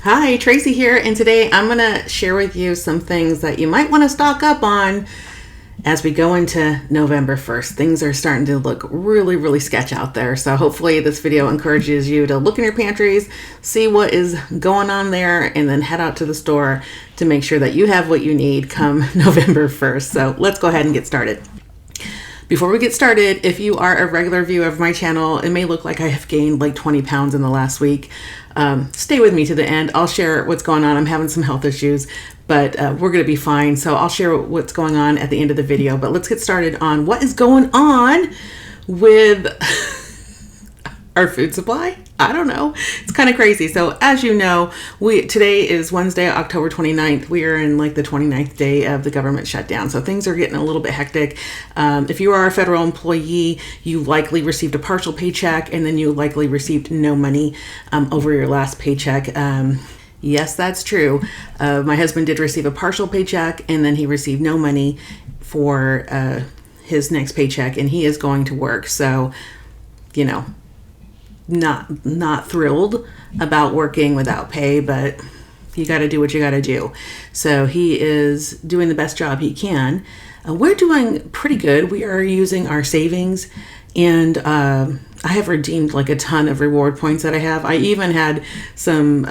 Hi, Tracy here, and today I'm going to share with you some things that you might want to stock up on as we go into November 1st. Things are starting to look really sketch out there, so hopefully this video encourages you to look in your pantries, see what is going on there, and then head out to the store to make sure that you have what you need come November 1st. So let's go ahead and get started. Before we get started, if you are a regular viewer of my channel, it may look like I have gained like 20 pounds in the last week. Stay with me to the end. I'll share what's going on. I'm having some health issues, but we're going to be fine. So I'll share what's going on at the end of the video. But let's get started on what is going on with our food supply. I don't know. It's kind of crazy. So as you know, today is Wednesday, October 29th. We are in like the 29th day of the government shutdown. So things are getting a little bit hectic. If you are a federal employee, you likely received a partial paycheck, and then you likely received no money over your last paycheck. Yes, that's true. My husband did receive a partial paycheck, and then he received no money for his next paycheck, and he is going to work. So, you know, not thrilled about working without pay, but you got to do what you got to do. So he is doing the best job he can. We're doing pretty good. We are using our savings, and I have redeemed like a ton of reward points that I have. I even had some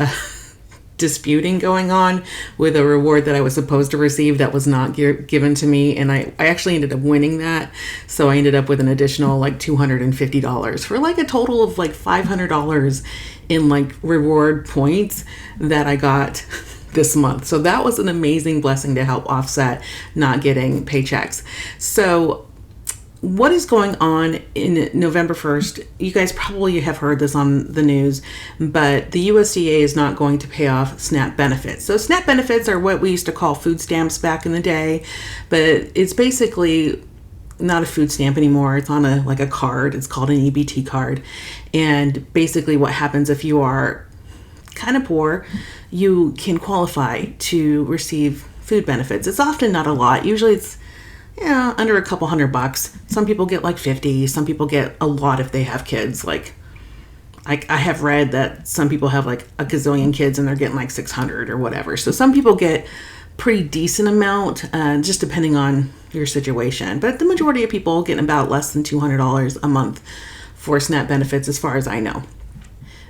disputing going on with a reward that I was supposed to receive that was not given to me, and I actually ended up winning that. So I ended up with an additional like $250 for like a total of like $500 in like reward points that I got this month. So that was an amazing blessing to help offset not getting paychecks. So what is going on in November 1st? You guys probably have heard this on the news, but the USDA is not going to pay off SNAP benefits. So SNAP benefits are what we used to call food stamps back in the day, but it's basically not a food stamp anymore. It's on a card. It's called an EBT card. And basically what happens if you are kind of poor, you can qualify to receive food benefits. It's often not a lot. Usually it's under a couple $100. Some people get like 50. Some people get a lot if they have kids. Like I have read that some people have like a gazillion kids and they're getting like 600 or whatever. So some people get pretty decent amount, just depending on your situation. But the majority of people get about less than $200 a month for SNAP benefits, as far as I know.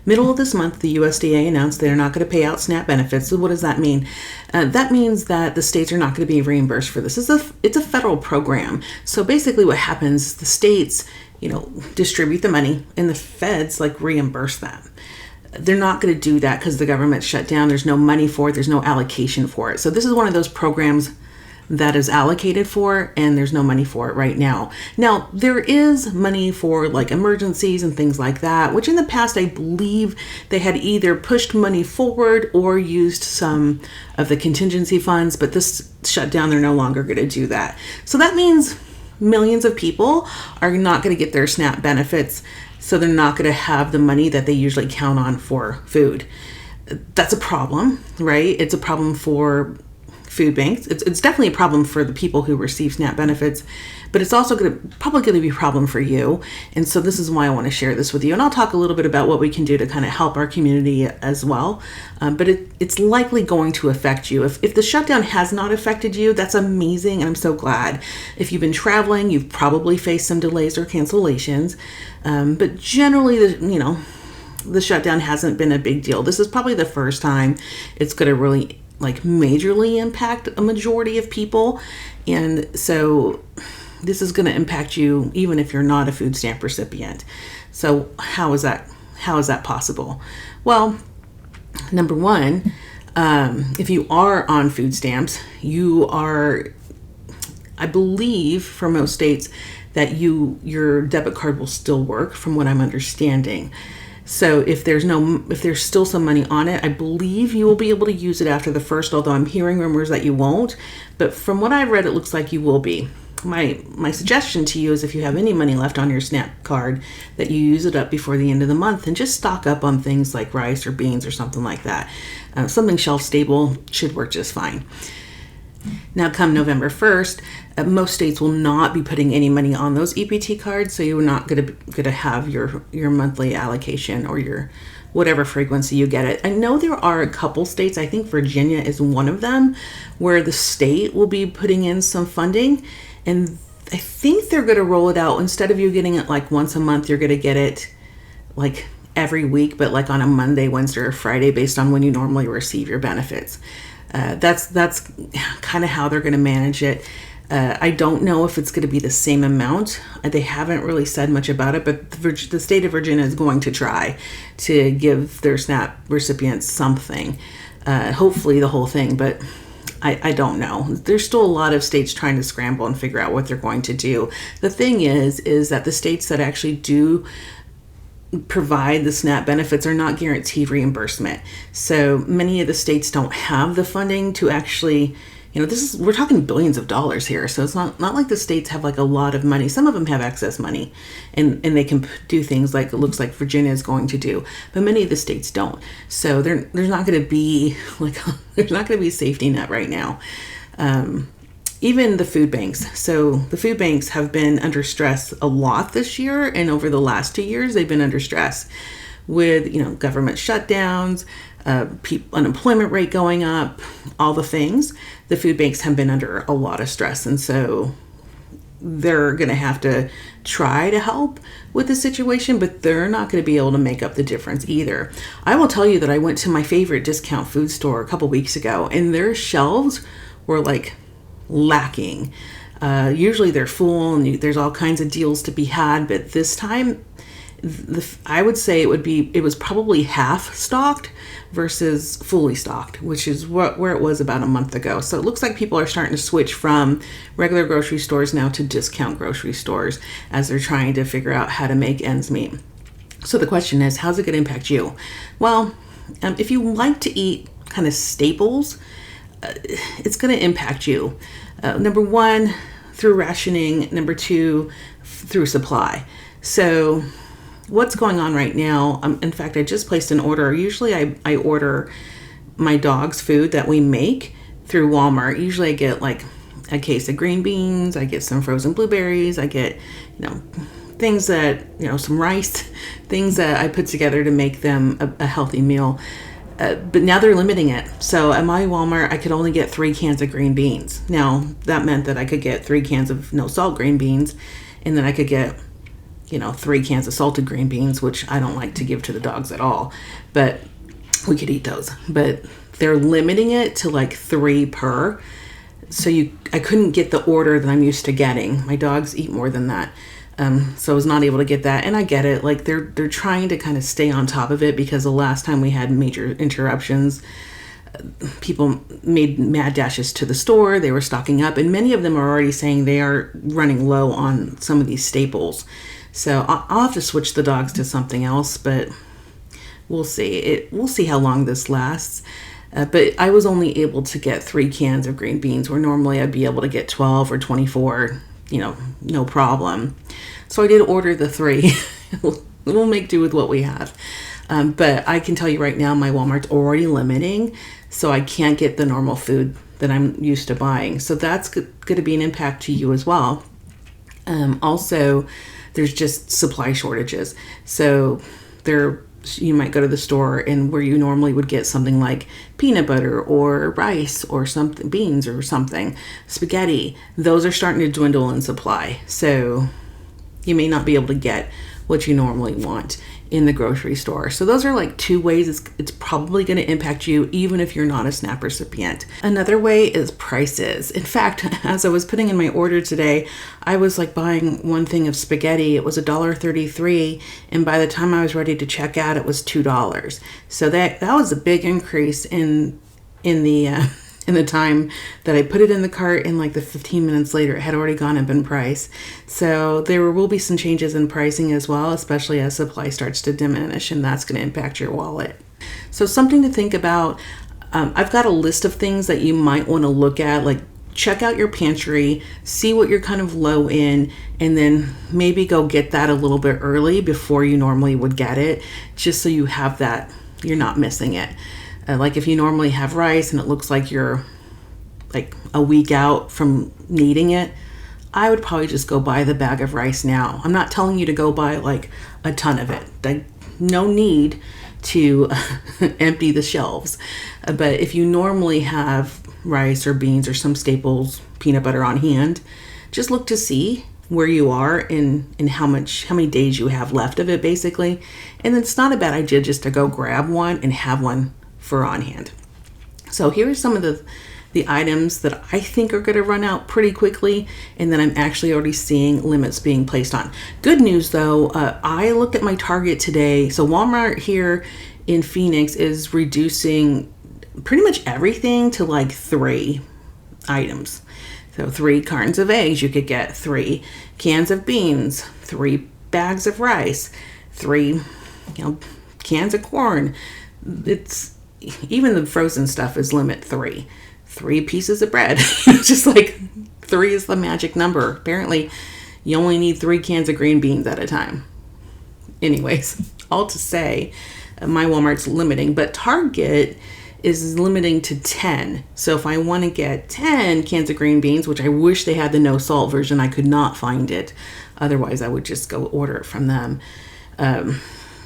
Middle of this month, the USDA announced they're not going to pay out SNAP benefits. So what does that mean? That means that the states are not going to be reimbursed for this. It's a federal program. So basically what happens, the states, distribute the money, and the feds reimburse them. They're not going to do that because the government's shut down. There's no money for it. There's no allocation for it. So this is one of those programs that is allocated for, and there's no money for it right now. Now, there is money for like emergencies and things like that, which in the past, I believe they had either pushed money forward or used some of the contingency funds, but this shutdown, they're no longer going to do that. So that means millions of people are not going to get their SNAP benefits, so they're not going to have the money that they usually count on for food. That's a problem, right? It's a problem for food banks. It's definitely a problem for the people who receive SNAP benefits, but it's also probably going to be a problem for you. And so this is why I want to share this with you. And I'll talk a little bit about what we can do to kind of help our community as well. But it's likely going to affect you. If the shutdown has not affected you, that's amazing. And I'm so glad. If you've been traveling, you've probably faced some delays or cancellations. But generally, the shutdown hasn't been a big deal. This is probably the first time it's going to really majorly impact a majority of people. And so this is going to impact you even if you're not a food stamp recipient. So how is that possible? Well, number one, if you are on food stamps, you are, I believe for most states that your debit card will still work, from what I'm understanding. So if there's still some money on it, I believe you will be able to use it after the first, although I'm hearing rumors that you won't. But from what I've read, it looks like you will be. My suggestion to you is, if you have any money left on your SNAP card, that you use it up before the end of the month and just stock up on things like rice or beans or something like that. Something shelf stable should work just fine. Now, come November 1st, most states will not be putting any money on those EBT cards, so you're not going to have your monthly allocation or your whatever frequency you get it. I know there are a couple states, I think Virginia is one of them, where the state will be putting in some funding, and I think they're going to roll it out. Instead of you getting it like once a month, you're going to get it like every week, but like on a Monday, Wednesday, or Friday based on when you normally receive your benefits. That's kind of how they're going to manage it. I don't know if it's going to be the same amount. They haven't really said much about it, but the state of Virginia is going to try to give their SNAP recipients something. Hopefully the whole thing, but I don't know. There's still a lot of states trying to scramble and figure out what they're going to do. The thing is that the states that actually do provide the SNAP benefits are not guaranteed reimbursement. So many of the states don't have the funding to actually, we're talking billions of dollars here. So it's not like the states have like a lot of money. Some of them have excess money and they can do things like it looks like Virginia is going to do, but many of the states don't. So there's not going to be there's not going to be a safety net right now. Even the food banks. So the food banks have been under stress a lot this year, and over the last 2 years, they've been under stress with, government shutdowns, unemployment rate going up, all the things. The food banks have been under a lot of stress, and so they're going to have to try to help with the situation, but they're not going to be able to make up the difference either. I will tell you that I went to my favorite discount food store a couple weeks ago, and their shelves were like lacking. Usually they're full and there's all kinds of deals to be had, but this time I would say it was probably half stocked versus fully stocked, which is where it was about a month ago. So it looks like people are starting to switch from regular grocery stores now to discount grocery stores as they're trying to figure out how to make ends meet. So the question is, how's it going to impact you? Well, if you like to eat kind of staples, it's going to impact you. Number one, through rationing. Number two, through supply. So what's going on right now? In fact, I just placed an order. Usually I order my dog's food that we make through Walmart. Usually I get like a case of green beans. I get some frozen blueberries. I get, things that, some rice, things that I put together to make them a healthy meal. But now they're limiting it. So at my Walmart, I could only get 3 cans of green beans. Now, that meant that I could get 3 cans of no salt green beans, and then I could get, 3 cans of salted green beans, which I don't like to give to the dogs at all. But we could eat those. But they're limiting it to like 3 per. So I couldn't get the order that I'm used to getting. My dogs eat more than that. So I was not able to get that, and I get it. Like they're trying to kind of stay on top of it because the last time we had major interruptions, people made mad dashes to the store. They were stocking up, and many of them are already saying they are running low on some of these staples. So I'll have to switch the dogs to something else, but we'll see. We'll see how long this lasts. But I was only able to get 3 cans of green beans, where normally I'd be able to get 12 or 24. No problem. So I did order the 3. We'll make do with what we have. But I can tell you right now, my Walmart's already limiting, so I can't get the normal food that I'm used to buying. So that's going to be an impact to you as well. Also, there's just supply shortages. So you might go to the store and where you normally would get something like peanut butter or rice or something, beans or something, spaghetti, those are starting to dwindle in supply. So you may not be able to get what you normally want in the grocery store. So those are like 2 ways it's probably going to impact you even if you're not a SNAP recipient. Another way is prices. In fact, as I was putting in my order today, I was like buying 1 thing of spaghetti. It was $1.33, and by the time I was ready to check out, it was $2. So that was a big increase in the time that I put it in the cart, and like the 15 minutes later it had already gone up in price. So there will be some changes in pricing as well, especially as supply starts to diminish, and that's going to impact your wallet. So something to think about. I've got a list of things that you might want to look at, like check out your pantry, see what you're kind of low in, and then maybe go get that a little bit early before you normally would get it, just so you have that, you're not missing it. Like if you normally have rice and it looks like you're like a week out from needing it, I would probably just go buy the bag of rice now. I'm not telling you to go buy like a ton of it. Like no need to empty the shelves. But if you normally have rice or beans or some staples, peanut butter on hand, just look to see where you are and how many days you have left of it, basically. And it's not a bad idea just to go grab one and have one for on hand. So here are some of the items that I think are going to run out pretty quickly, and then I'm actually already seeing limits being placed on. Good news though, I looked at my Target today. So Walmart here in Phoenix is reducing pretty much everything to like 3 items. So 3 cartons of eggs, you could get 3 cans of beans, 3 bags of rice, 3 cans of corn. It's even the frozen stuff is limit 3 pieces of bread. It's just like 3 is the magic number. Apparently you only need 3 cans of green beans at a time. Anyways, all to say, my Walmart's limiting, but Target is limiting to 10. So if I want to get 10 cans of green beans, which I wish they had the no salt version, I could not find it. Otherwise I would just go order it from them.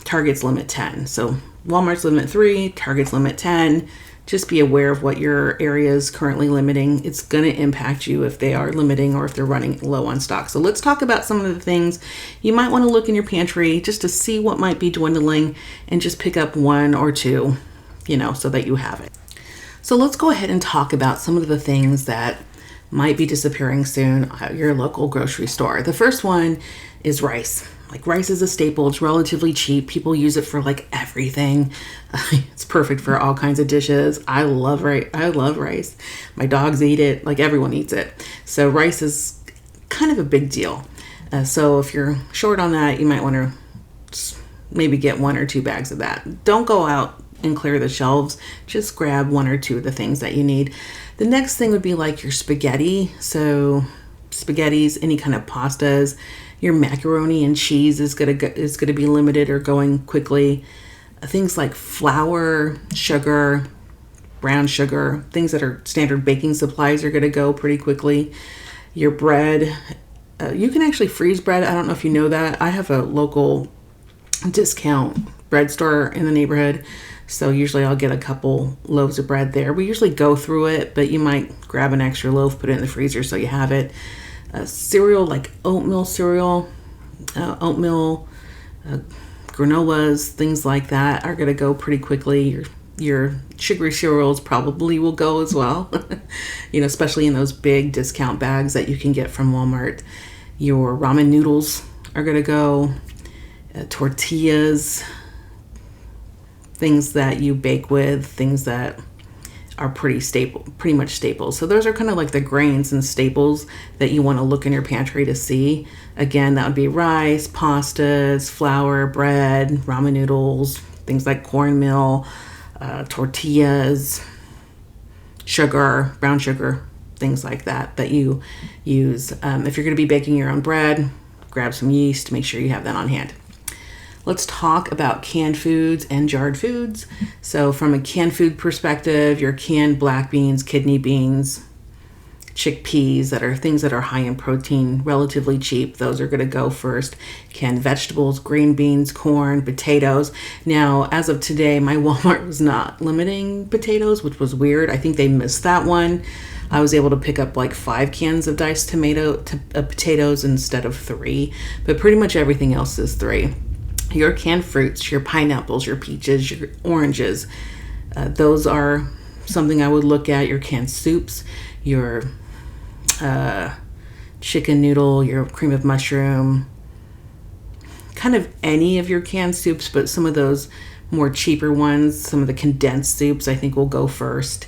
Target's limit 10. So Walmart's limit 3, Target's limit 10. Just be aware of what your area is currently limiting. It's going to impact you if they are limiting or if they're running low on stock. So let's talk about some of the things you might want to look in your pantry just to see what might be dwindling and just pick up 1 or 2, so that you have it. So let's go ahead and talk about some of the things that might be disappearing soon at your local grocery store. The first one is rice. Like, rice is a staple. It's relatively cheap. People use it for like everything. It's perfect for all kinds of dishes. I love rice. My dogs eat it. Like, everyone eats it. So rice is kind of a big deal. So if you're short on that, you might want to maybe get 1 or 2 bags of that. Don't go out and clear the shelves. Just grab 1 or 2 of the things that you need. The next thing would be like your spaghetti. So spaghettis, any kind of pastas. Your macaroni and cheese is gonna be limited or going quickly. Things like flour, sugar, brown sugar, things that are standard baking supplies are gonna go pretty quickly. Your bread, you can actually freeze bread. I don't know if you know that. I have a local discount bread store in the neighborhood, so usually I'll get a couple loaves of bread there. We usually go through it, but you might grab an extra loaf, put it in the freezer so you have it. Cereal, like oatmeal cereal, granolas, things like that are going to go pretty quickly. Your sugary cereals probably will go as well, especially in those big discount bags that you can get from Walmart. Your ramen noodles are going to go. Tortillas, things that you bake with, things that are pretty much staples. So those are kind of like the grains and staples that you want to look in your pantry to see. Again, that would be rice, pastas, flour, bread, ramen noodles, things like cornmeal, tortillas, sugar, brown sugar, things like that you use. If you're going to be baking your own bread, grab some yeast, make sure you have that on hand. Let's talk about canned foods and jarred foods. So from a canned food perspective, your canned black beans, kidney beans, chickpeas, that are things that are high in protein, relatively cheap. Those are going to go first. Canned vegetables, green beans, corn, potatoes. Now, as of today, my Walmart was not limiting potatoes, which was weird. I think they missed that one. I was able to pick up like 5 cans of diced potatoes instead of 3, but pretty much everything else is 3. Your canned fruits, your pineapples, your peaches, your oranges, those are something I would look at. Your canned soups, your chicken noodle, your cream of mushroom, kind of any of your canned soups, but some of those more cheaper ones, some of the condensed soups I think will go first.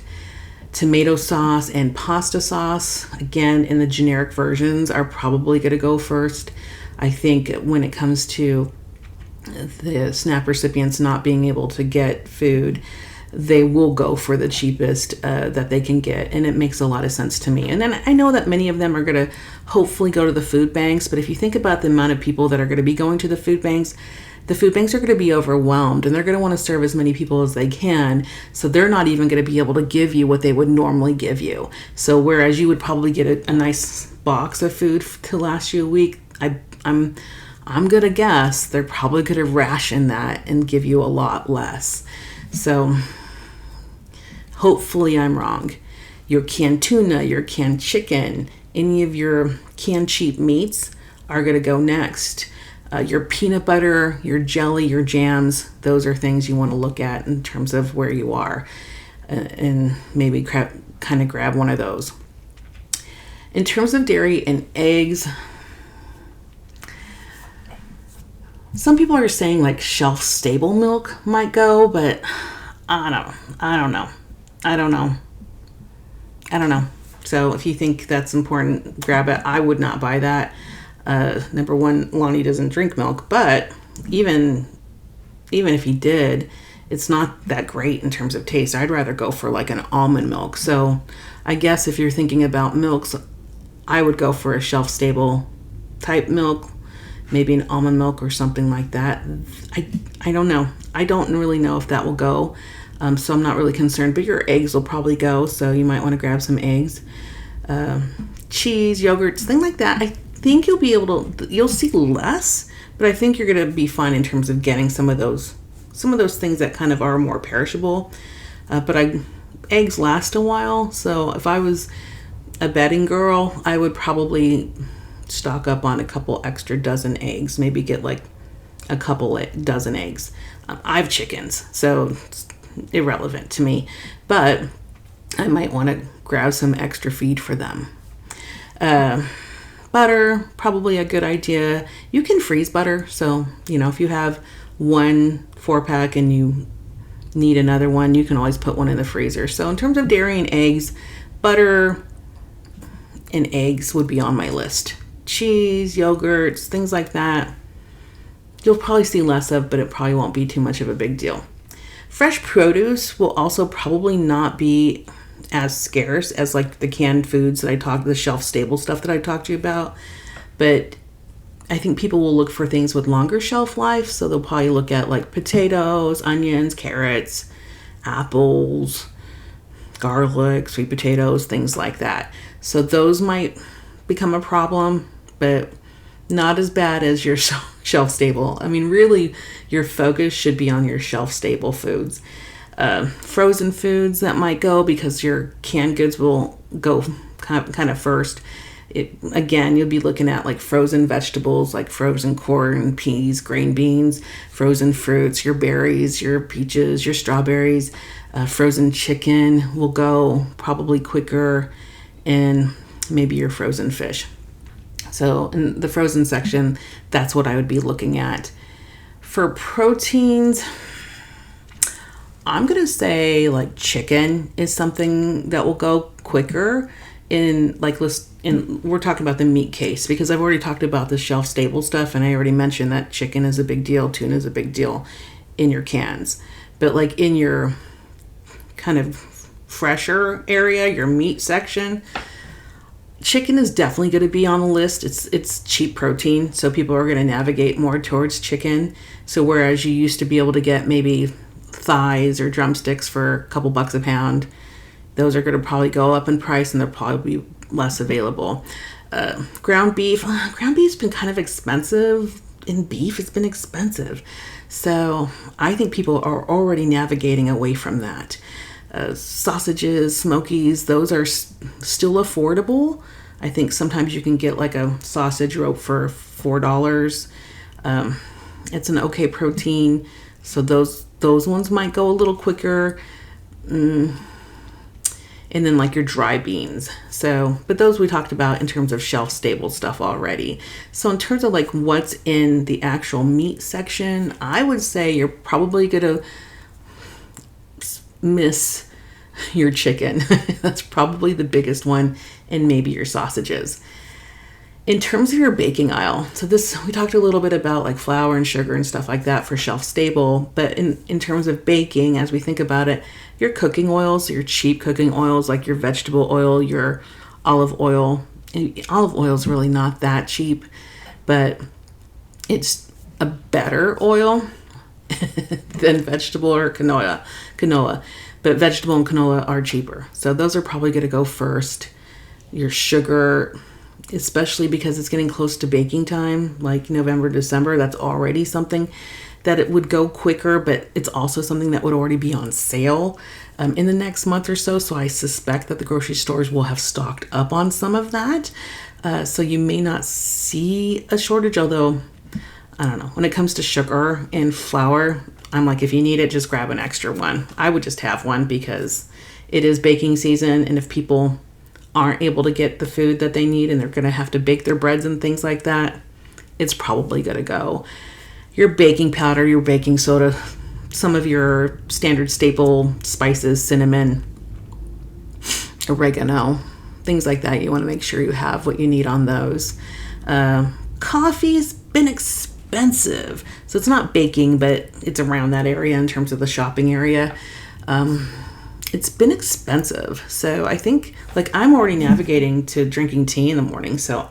Tomato sauce and pasta sauce, again, in the generic versions, are probably going to go first. I think when it comes to the SNAP recipients not being able to get food, they will go for the cheapest that they can get, and it makes a lot of sense to me. And then I know that many of them are going to hopefully go to the food banks, but if you think about the amount of people that are going to be going to the food banks are going to be overwhelmed, and they're going to want to serve as many people as they can, so they're not even going to be able to give you what they would normally give you. So whereas you would probably get a nice box of food to last you a week, I'm I'm going to guess they're probably going to ration that and give you a lot less. So hopefully I'm wrong. Your canned tuna, your canned chicken, any of your canned cheap meats are going to go next. Your peanut butter, your jelly, your jams, those are things you want to look at in terms of where you are, and maybe kind of grab one of those. In terms of dairy and eggs, some people are saying like shelf stable milk might go, but I don't know. So if you think that's important, grab it. I would not buy that. Number one, Lonnie doesn't drink milk, but even if he did, it's not that great in terms of taste. I'd rather go for like an almond milk. So I guess if you're thinking about milks, I would go for a shelf stable type milk, maybe an almond milk or something like that. I don't know. I don't really know if that will go. So I'm not really concerned, but your eggs will probably go. So you might want to grab some eggs, cheese, yogurts, things like that. I think you'll see less, but I think you're going to be fine in terms of getting some of those things that kind of are more perishable. But eggs last a while. So if I was a betting girl, I would probably stock up on a couple extra dozen eggs, maybe get like a couple dozen eggs. I have chickens, so it's irrelevant to me, but I might want to grab some extra feed for them. Butter, probably a good idea. You can freeze butter, so if you have 1 4-pack and you need another one, you can always put one in the freezer. So in terms of dairy and eggs, butter and eggs would be on my list. Cheese, yogurts, things like that, you'll probably see less of, but it probably won't be too much of a big deal. Fresh produce will also probably not be as scarce as like the canned foods the shelf stable stuff that I talked to you about. But I think people will look for things with longer shelf life. So they'll probably look at like potatoes, onions, carrots, apples, garlic, sweet potatoes, things like that. So those might become a problem, but not as bad as your shelf stable. I mean, really, your focus should be on your shelf stable foods. Frozen foods that might go because your canned goods will go kind of first. Again, you'll be looking at like frozen vegetables, like frozen corn, peas, green beans, frozen fruits, your berries, your peaches, your strawberries. Frozen chicken will go probably quicker, and maybe your frozen fish. So in the frozen section, that's what I would be looking at. For proteins, I'm going to say like chicken is something that will go quicker we're talking about the meat case, because I've already talked about the shelf stable stuff, and I already mentioned that chicken is a big deal, tuna is a big deal in your cans. But like in your kind of fresher area, your meat section, chicken is definitely going to be on the list. It's cheap protein, so people are going to navigate more towards chicken. So whereas you used to be able to get maybe thighs or drumsticks for a couple bucks a pound, those are going to probably go up in price, and they'll probably be less available. Ground beef's been kind of expensive. In beef, it's been expensive. So I think people are already navigating away from that. Sausages, smokies, those are still affordable. I think sometimes you can get like a sausage rope for $4. It's an okay protein, so those ones might go a little quicker. And then like your dry beans. But those we talked about in terms of shelf stable stuff already. So in terms of like what's in the actual meat section, I would say you're probably gonna miss your chicken. That's probably the biggest one, and maybe your sausages. In terms of your baking aisle, so we talked a little bit about like flour and sugar and stuff like that for shelf stable, but in terms of baking, as we think about it, your cooking oils, your cheap cooking oils, like your vegetable oil, your olive oil. And olive oil is really not that cheap, but it's a better oil than vegetable or canola. But vegetable and canola are cheaper. So those are probably going to go first. Your sugar especially because it's getting close to baking time, like November, December. That's already something that it would go quicker, but it's also something that would already be on sale in the next month or so. So I suspect that the grocery stores will have stocked up on some of that. So you may not see a shortage, although I don't know. When it comes to sugar and flour, I'm like, if you need it, just grab an extra one. I would just have one because it is baking season, and if people aren't able to get the food that they need and they're going to have to bake their breads and things like that, it's probably going to go. Your baking powder, your baking soda, some of your standard staple spices, cinnamon, oregano, things like that. You want to make sure you have what you need on those. Coffee's been expensive. So it's not baking, but it's around that area in terms of the shopping area. It's been expensive. So I think, like, I'm already navigating to drinking tea in the morning. So,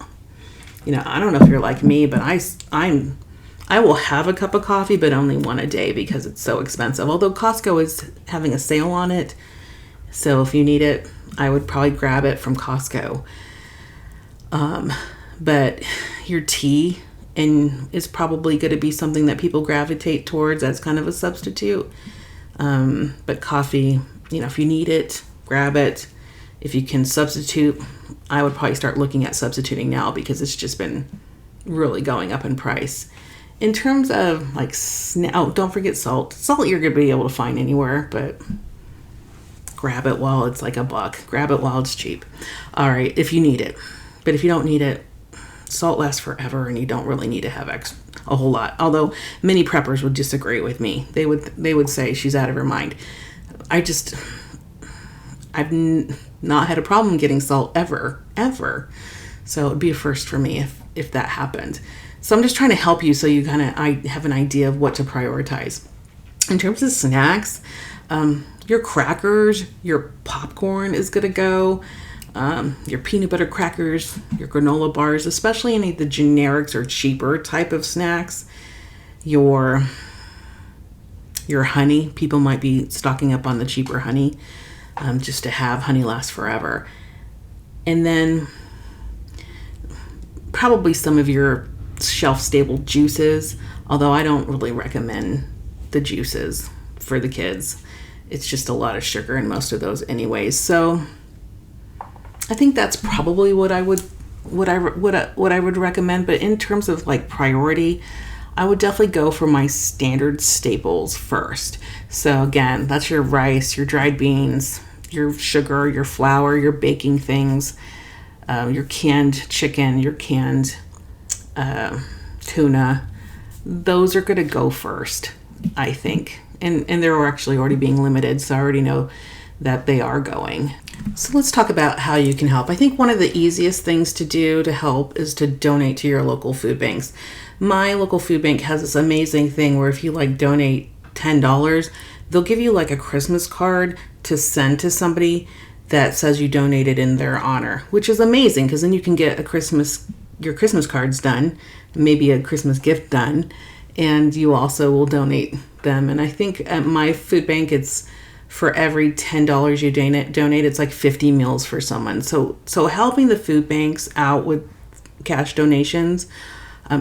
I don't know if you're like me, but I will have a cup of coffee, but only one a day because it's so expensive. Although Costco is having a sale on it. So if you need it, I would probably grab it from Costco. But your tea is probably going to be something that people gravitate towards as kind of a substitute. But coffee, if you need it, grab it. If you can substitute, I would probably start looking at substituting now because it's just been really going up in price. In terms of like don't forget salt. Salt you're going to be able to find anywhere, but grab it while it's like $1. Grab it while it's cheap. All right, if you need it. But if you don't need it, salt lasts forever and you don't really need to have a whole lot. Although many preppers would disagree with me. They would say she's out of her mind. I've not had a problem getting salt ever. So it'd be a first for me if that happened. So I'm just trying to help you so you I have an idea of what to prioritize. In terms of snacks, your crackers, your popcorn is going to go. Your peanut butter crackers, your granola bars, especially any of the generics or cheaper type of snacks. Your honey, people might be stocking up on the cheaper honey just to have honey last forever. And then probably some of your shelf-stable juices, although I don't really recommend the juices for the kids. It's just a lot of sugar in most of those anyways. So I think that's probably what I would recommend. But in terms of like priority, I would definitely go for my standard staples first. So again, that's your rice, your dried beans, your sugar, your flour, your baking things, your canned chicken, your canned tuna. Those are going to go first, I think. And they're actually already being limited, so I already know that they are going. So let's talk about how you can help. I think one of the easiest things to do to help is to donate to your local food banks. My local food bank has this amazing thing where if you donate $10, they'll give you a Christmas card to send to somebody that says you donated in their honor, which is amazing because then you can get your Christmas cards done, maybe a Christmas gift done, and you also will donate them. And I think at my food bank, it's for every $10 you donate, it's like 50 meals for someone. So helping the food banks out with cash donations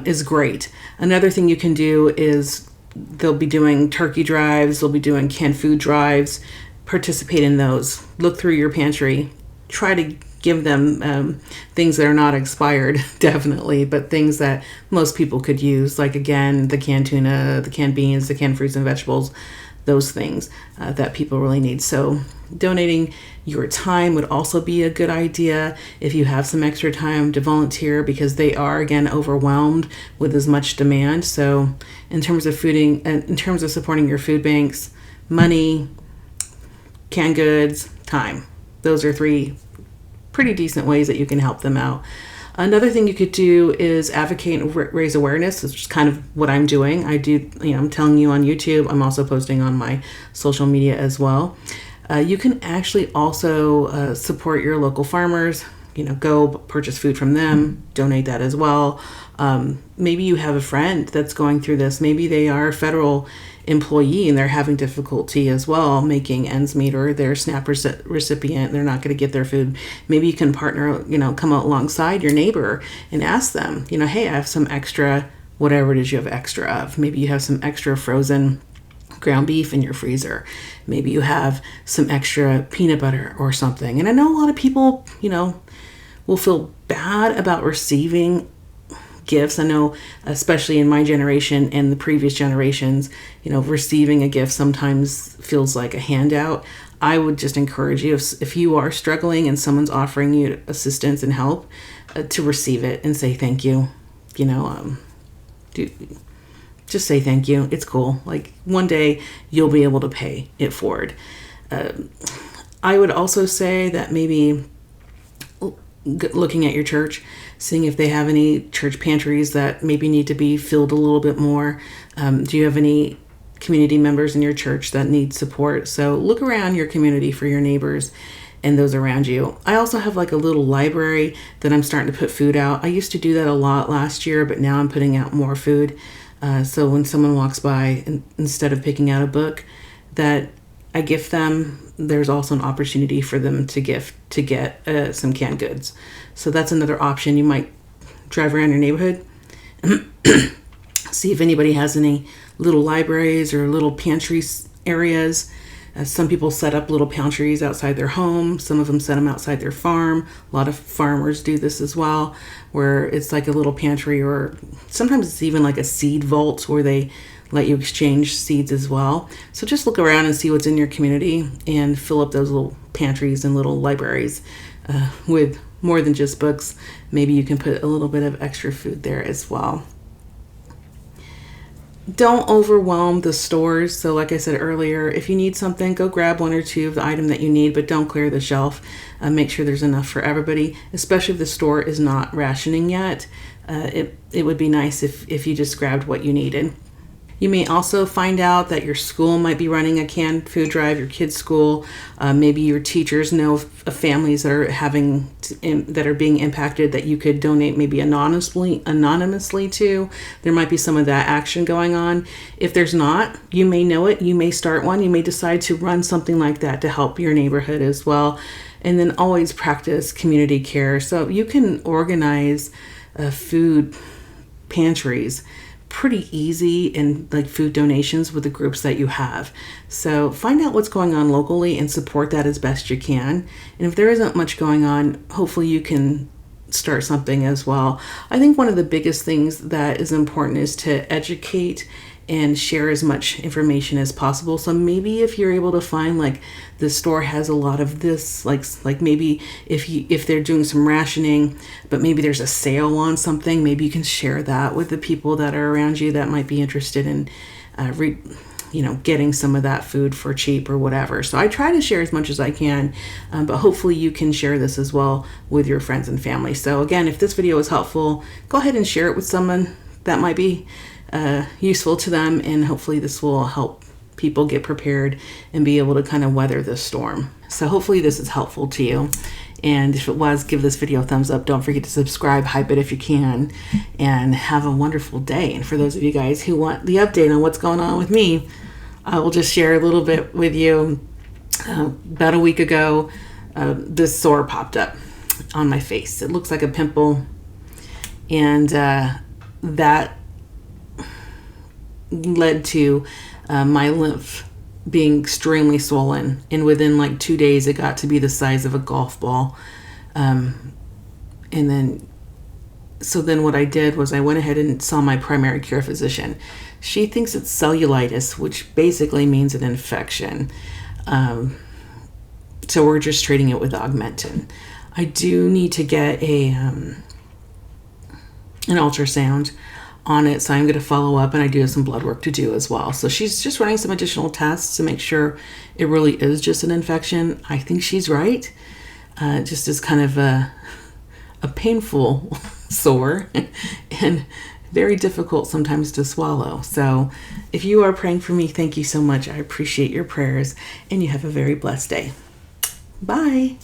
is great. Another thing you can do is they'll be doing turkey drives, they'll be doing canned food drives. Participate in those. Look through your pantry. Try to give them things that are not expired, definitely, but things that most people could use, like, again, the canned tuna, the canned beans, the canned fruits and vegetables, those things that people really need. So donating your time would also be a good idea if you have some extra time to volunteer, because they are, again, overwhelmed with as much demand. So in terms of supporting your food banks, money, canned goods, time. Those are 3 pretty decent ways that you can help them out. Another thing you could do is advocate and raise awareness, which is kind of what I'm doing. I'm telling you on YouTube. I'm also posting on my social media as well. You can actually also support your local farmers. Go purchase food from them, donate that as well. Maybe you have a friend that's going through this. Maybe they are federal employee and they're having difficulty as well making ends meet, or they're SNAP recipient, they're not going to get their food. Maybe you can partner, come out alongside your neighbor and ask them, hey, I have some extra, whatever it is you have extra of. Maybe you have some extra frozen ground beef in your freezer. Maybe you have some extra peanut butter or something. And I know a lot of people, will feel bad about receiving gifts. I know, especially in my generation and the previous generations, receiving a gift sometimes feels like a handout. I would just encourage you, if you are struggling and someone's offering you assistance and help, to receive it and say thank you. Just say thank you. It's cool. Like, one day you'll be able to pay it forward. I would also say that maybe looking at your church, seeing if they have any church pantries that maybe need to be filled a little bit more. Do you have any community members in your church that need support? So look around your community for your neighbors and those around you. I also have like a little library that I'm starting to put food out. I used to do that a lot last year, but now I'm putting out more food. So when someone walks by, instead of picking out a book that I gift them, there's also an opportunity for them to get some canned goods. So that's another option. You might drive around your neighborhood, see if anybody has any little libraries or little pantry areas. Some people set up little pantries outside their home. Some of them set them outside their farm. A lot of farmers do this as well, where it's like a little pantry, or sometimes it's even like a seed vault where they let you exchange seeds as well. So just look around and see what's in your community and fill up those little pantries and little libraries with more than just books. Maybe you can put a little bit of extra food there as well. Don't overwhelm the stores. So like I said earlier, if you need something, go grab one or two of the item that you need, but don't clear the shelf. Make sure there's enough for everybody, especially if the store is not rationing yet. It would be nice if you just grabbed what you needed. You may also find out that your school might be running a canned food drive, your kids' school. Maybe your teachers know of families that are being impacted that you could donate maybe anonymously to. There might be some of that action going on. If there's not, you may know it. You may start one. You may decide to run something like that to help your neighborhood as well. And then always practice community care. So you can organize food pantries pretty easy, and like food donations with the groups that you have. So find out what's going on locally and support that as best you can. And if there isn't much going on, hopefully you can start something as well. I think one of the biggest things that is important is to educate and share as much information as possible. So maybe if you're able to find like the store has a lot of this, like maybe if they're doing some rationing, but maybe there's a sale on something, maybe you can share that with the people that are around you that might be interested in getting some of that food for cheap or whatever. So I try to share as much as I can, but hopefully you can share this as well with your friends and family. So again, if this video was helpful, go ahead and share it with someone that might be useful to them, and hopefully this will help people get prepared and be able to kind of weather this storm. So hopefully this is helpful to you, and if it was, give this video a thumbs up. Don't forget to subscribe, hype it if you can, and have a wonderful day. And for those of you guys who want the update on what's going on with me, I will just share a little bit with you. About a week ago, this sore popped up on my face. It looks like a pimple, and that led to my lymph being extremely swollen, and within like 2 days it got to be the size of a golf ball. And then what I did was I went ahead and saw my primary care physician. She thinks it's cellulitis, which basically means an infection. So we're just treating it with Augmentin. I do need to get an ultrasound on it, so I'm going to follow up, and I do have some blood work to do as well. So she's just running some additional tests to make sure it really is just an infection. I think she's right. Just as kind of a painful sore and very difficult sometimes to swallow. So if you are praying for me, thank you so much. I appreciate your prayers, and you have a very blessed day. Bye.